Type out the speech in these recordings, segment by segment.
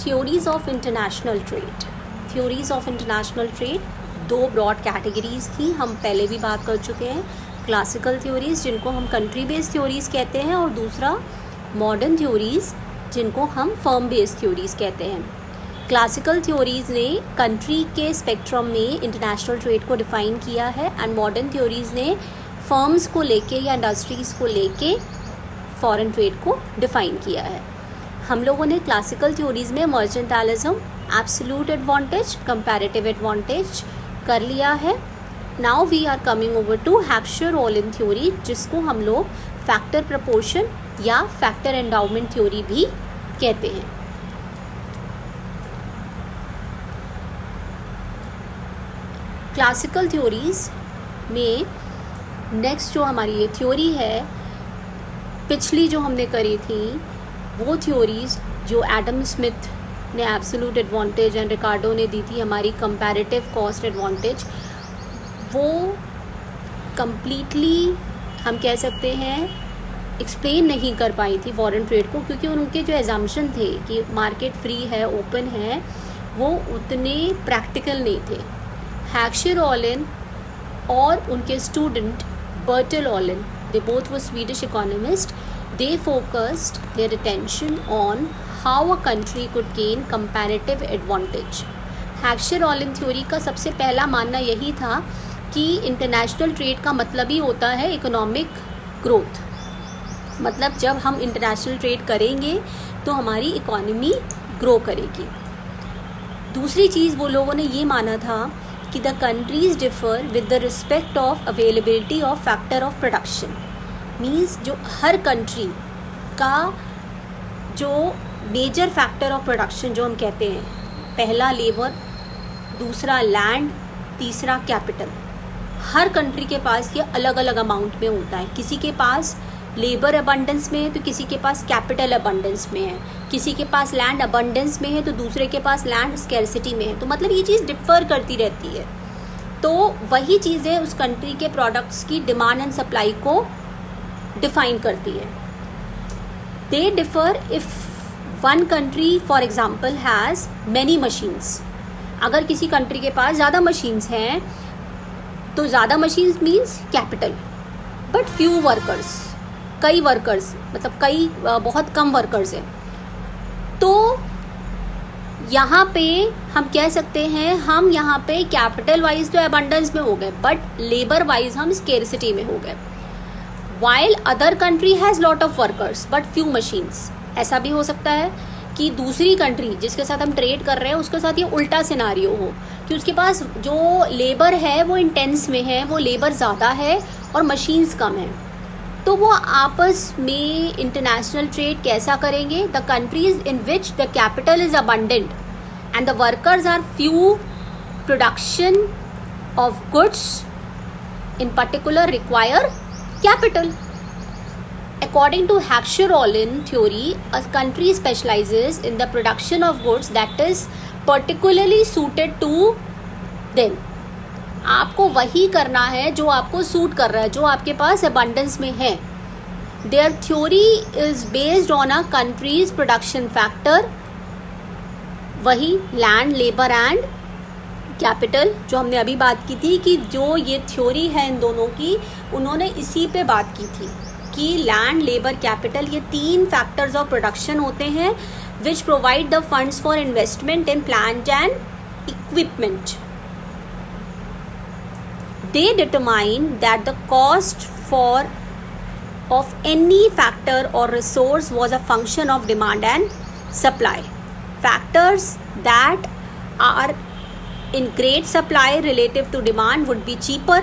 Theories of international trade. Theories of international trade दो broad categories थी, हम पहले भी बात कर चुके हैं। क्लासिकल थ्योरीज जिनको हम कंट्री बेस्ड थ्योरीज कहते हैं, और दूसरा मॉडर्न थ्योरीज जिनको हम फर्म बेस्ड थ्योरीज कहते हैं। क्लासिकल थ्योरीज ने कंट्री के स्पेक्ट्रम में इंटरनेशनल ट्रेड को डिफ़ाइन किया है, एंड मॉडर्न थ्योरीज ने फर्म्स को लेके या इंडस्ट्रीज़ को लेके फॉरेन ट्रेड को डिफ़ाइन किया है। हम लोगों ने क्लासिकल थ्योरीज में mercantilism, absolute advantage, comparative advantage कर लिया है। Now we are coming over to Heckscher Ohlin theory, जिसको हम लोग फैक्टर प्रपोर्शन या फैक्टर एंडाउमेंट थ्योरी भी कहते हैं। क्लासिकल थ्योरीज में नेक्स्ट जो हमारी ये थ्योरी है, पिछली जो हमने करी थी वो थ्योरीज जो एडम स्मिथ ने एब्सोल्यूट एडवांटेज एंड रिकार्डो ने दी थी हमारी कंपैरेटिव कॉस्ट एडवांटेज, वो कंप्लीटली हम कह सकते हैं एक्सप्लेन नहीं कर पाई थी फॉरेन ट्रेड को, क्योंकि उनके जो एजम्पशन थे कि मार्केट फ्री है, ओपन है, वो उतने प्रैक्टिकल नहीं थे। हेक्सचर-रोलिन और उनके student बर्टल-रोलिन, they both were Swedish economists, they focused their attention on how a country could gain comparative advantage. Heckscher Ohlin theory का सबसे पहला मानना यही था कि इंटरनेशनल ट्रेड का मतलब ही होता है इकोनॉमिक ग्रोथ, मतलब जब हम इंटरनेशनल ट्रेड करेंगे तो हमारी इकोनॉमी ग्रो करेगी। दूसरी चीज़ वो लोगों ने ये माना था कि the countries differ with the respect of availability of factor of production. Means जो हर कंट्री का जो मेजर फैक्टर ऑफ प्रोडक्शन जो हम कहते हैं, पहला लेबर, दूसरा लैंड, तीसरा कैपिटल, हर कंट्री के पास ये अलग अलग अमाउंट में होता है। किसी के पास लेबर अबंडेंस में है तो किसी के पास कैपिटल अबंडेंस में है, किसी के पास लैंड अबंडेंस में है तो दूसरे के पास लैंड स्कैर्सिटी में है। तो मतलब ये चीज़ डिफर करती रहती है। तो वही चीज़ें उस कंट्री के प्रोडक्ट्स की डिमांड एंड सप्लाई को डिफाइन करती है। They differ if one country for example has many machines. अगर किसी कंट्री के पास ज़्यादा मशीन्स हैं तो ज़्यादा machines means capital, but few workers, कई वर्कर्स, मतलब कई बहुत कम वर्कर्स हैं। तो यहाँ पे हम कह सकते हैं हम यहाँ पे कैपिटल वाइज तो अबंडेंस में हो गए, बट लेबर वाइज हम स्केर्सिटी में हो गए। While other country has lot of workers but few machines. ऐसा भी हो सकता है कि दूसरी कंट्री जिसके साथ हम ट्रेड कर रहे हैं उसके साथ ये उल्टा सिनारियो हो कि उसके पास जो लेबर है वो इंटेंस में है, वो लेबर ज़्यादा है और मशीन्स कम है। तो वो आपस में इंटरनेशनल ट्रेड कैसा करेंगे? The countries in which the capital is abundant and the workers are few, production of goods in particular require capital. According to Heckscher-Rollin theory, a country specializes in the production of goods that is particularly suited to them. आपको वही करना है जो आपको suit कर रहा है, जो आपके पास abundance में है. Their theory is based on a country's production factor, वही land, labor and कैपिटल जो हमने अभी बात की थी कि जो ये थ्योरी है इन दोनों की, उन्होंने इसी पे बात की थी कि लैंड, लेबर, कैपिटल ये तीन फैक्टर्स ऑफ प्रोडक्शन होते हैं which provide the funds for investment in plant and equipment. They determine that the cost for of any factor और resource was a function of demand and supply. Factors that are in great supply relative to demand would be cheaper.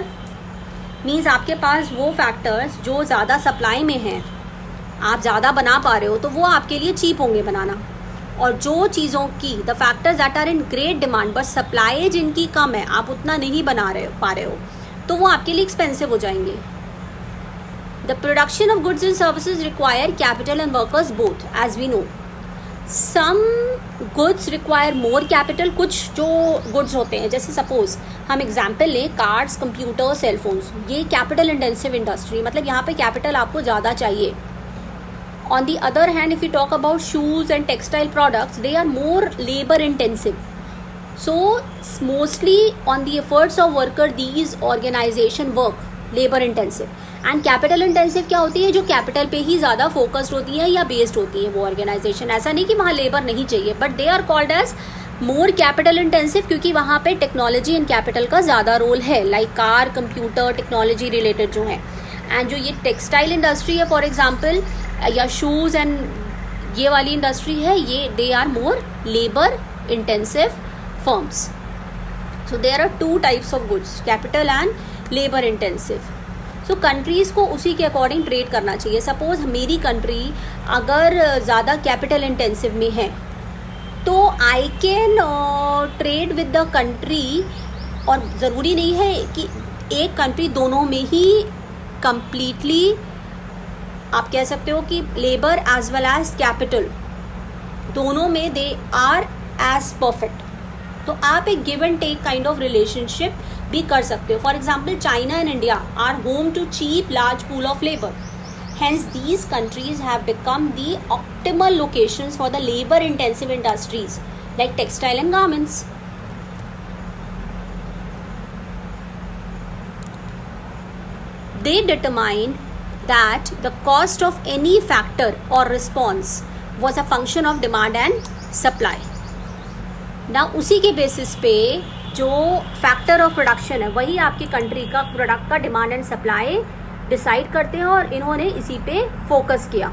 Means आपके पास वो factors जो ज़्यादा supply में हैं, आप ज़्यादा बना पा रहे हो तो वो आपके लिए चीप होंगे बनाना. और जो चीज़ों की the factors that are in great demand but supply जिनकी कम है, आप उतना नहीं बना पा रहे हो, तो वो आपके लिए एक्सपेंसिव हो जाएंगे. The production of goods and services require capital and workers both as we know. Some goods require more capital. कुछ जो गुड्स होते हैं, जैसे सपोज हम एग्जाम्पल लें कार्ड्स, कंप्यूटर, सेलफोन्स, ये कैपिटल इंटेंसिव इंडस्ट्री, मतलब यहाँ पे कैपिटल आपको ज़्यादा चाहिए. On the other hand, if we talk about shoes and textile products, they are more labor intensive. So mostly on the efforts of worker, these organization work labor intensive. And capital intensive क्या होती है, जो capital पे ही ज़्यादा focused होती है या based होती है वो ऑर्गेनाइजेशन. ऐसा नहीं कि वहाँ लेबर नहीं चाहिए, but they are called as more capital intensive, क्योंकि वहाँ पे टेक्नोलॉजी एंड कैपिटल का ज़्यादा रोल है, like car, computer, technology related जो है. एंड जो ये टेक्सटाइल इंडस्ट्री है फॉर एग्जांपल, या शूज़ एंड ये वाली इंडस्ट्री है, ये they are more labour intensive firms. So there are two types of goods, capital and labour intensive. सो कंट्रीज़ को उसी के अकॉर्डिंग ट्रेड करना चाहिए. सपोज मेरी कंट्री अगर ज़्यादा कैपिटल इंटेंसिव में है तो I can trade with the country, और ज़रूरी नहीं है कि एक कंट्री दोनों में ही कंप्लीटली, आप कह सकते हो कि labour as well as capital दोनों में दे आर एज परफेक्ट. तो आप एक give and take kind of relationship भी कर सकते हो. For example China and India are home to cheap large pool of labour. Hence, these countries have become the optimal locations for the labor-intensive industries like textile and garments. They determined that the cost of any factor or response was a function of demand and supply. Now, उसी के basis पे जो factor of production है वही आपकी country का product का demand and supply decide करते हैं, और इन्होंने इसी पे फोकस किया.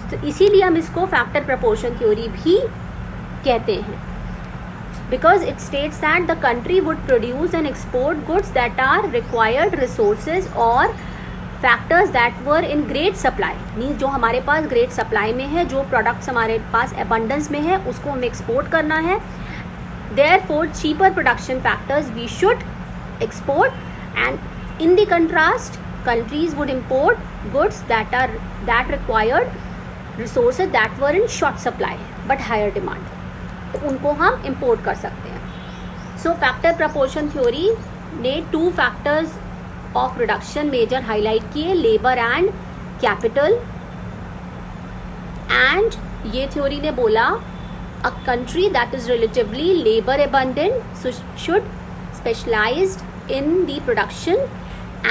तो इसीलिए हम इसको फैक्टर प्रपोर्शन थ्योरी भी कहते हैं, because it states that the country would produce and export goods that are required resources और factors that were in great supply. Means जो हमारे पास ग्रेट सप्लाई में है, जो प्रोडक्ट्स हमारे पास एबंडेंस में है, उसको हमें एक्सपोर्ट करना है. Therefore cheaper production factors we should export, and in the contrast countries would import goods that required resources that were in short supply but higher demand. तो उनको हम import कर सकते हैं. So factor proportion theory ने two factors of production major highlight किए, labor and capital. And ये theory ने बोला a country that is relatively labor abundant should specialize in the production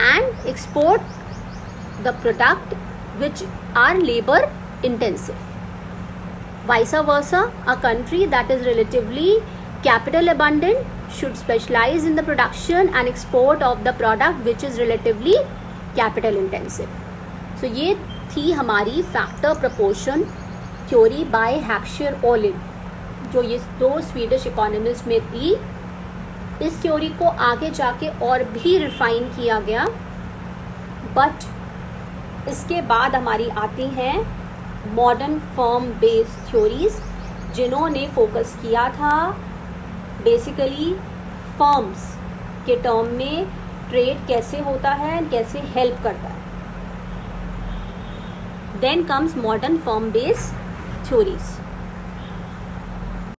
and export the product which are labor intensive. Vice versa, a country that is relatively capital abundant should specialize in the production and export of the product which is relatively capital intensive. So ये थी हमारी factor proportion theory by Heckscher Ohlin, जो ये दो Swedish economist में थी. इस theory को आगे जाके और भी रिफाइन किया गया, बट इसके बाद हमारी आती हैं मॉडर्न फर्म बेस्ड थ्योरीज, जिन्होंने फोकस किया था बेसिकली फर्म्स के टर्म में ट्रेड कैसे होता है एंड कैसे हेल्प करता है. Then comes modern firm based theories.